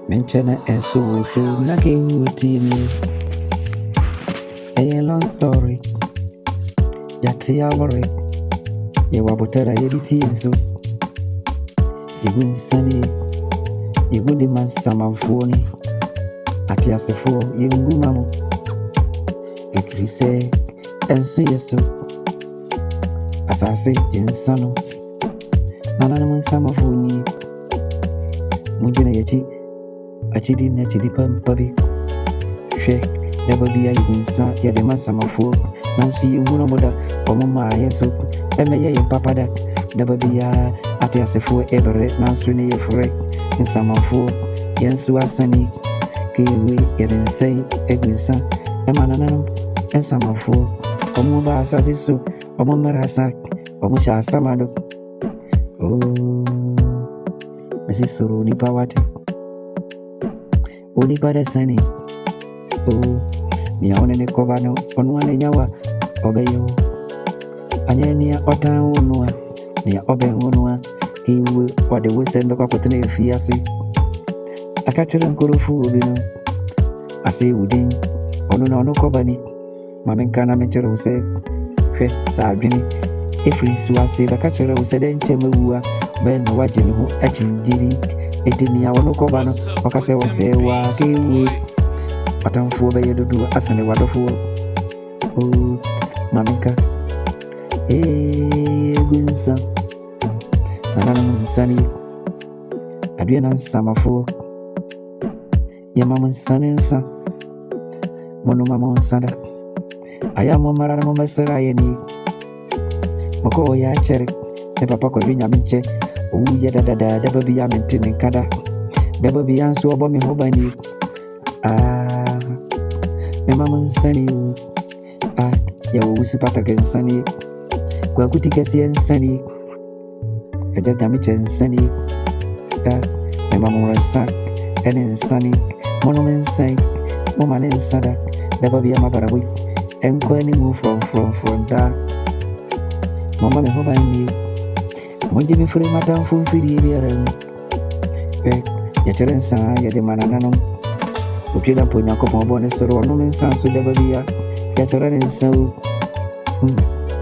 Mention a so lucky routine. A long story. Yati awore. You were better at editing so. You wouldn't sunny. You wouldn't man some phony. At your for you go mamma. You say, and so yes so. As I say, Jinsano. Nana summer phony. Mujina yachi. Achidi na chidi pampabi. She never be a gunsa, ya the man summer folk. Nancy, you wouldn't bother, or mamma, yes, so. And may you papa that never be a at your for ever, Nancy, near for it. In summer folk, Yansu Asani, Kiwi, getting say, a gunsa, a mananam, and summer folk. Or Mumba Sassisu, or Mumarasak, or Musha Samado. Oh, Mrs. Suruni Pawati. Only by the sunny. Oh, the only covano on one in yawa, obey you. And near Otta Unua, near Obe Unua, he will what they will send the cockatoo fiasi. I catch them Kurufu, you know. I say, Woodin, or no cobani. Mamenkana Menchero say, Sabini, if we swasi, the catcher will say, then Chemua, Ben watching who etching diddy. Etini ya wano kobano wakase wase wakiwi watamfuwa beye dudu asane wadofuwa mamika gunsa nanana munsani aduye na nsamafuwa ya mama nsani nsa mono mama nsada aya mmarara mmasara yeni moko ya chere ne papa ko dunya minche ya da baby ya mentine kada da baby ya so obo me hobani me mama nsani ya wo supata ke nsani kwa kutika si nsani aja gami che nsani me mama rasa ene nsani mono me nsani mama ne nsada da baby ya mabarabu enko any move from da mama me hobani Monday me free matam fu firi biaram. Ya cherensa ya de mananano. Ukida ponya ko bone soro no men sansu de babia. Ya cherensa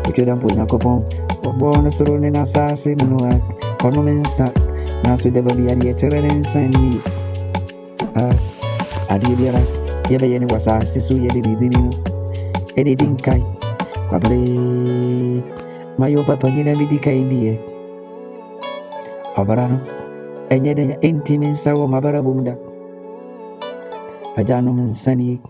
ukida ponya ko bone soro ne na sase no no men sa na su de babia ya cherensa ni. Adi biara ya be yeni wasa sisu ya de bidini. Edi dinkai. Kwabre mayo papa nyina bidikai ndiye. Abarano, enye de intimin sawo mabara bunda. Ajano men sani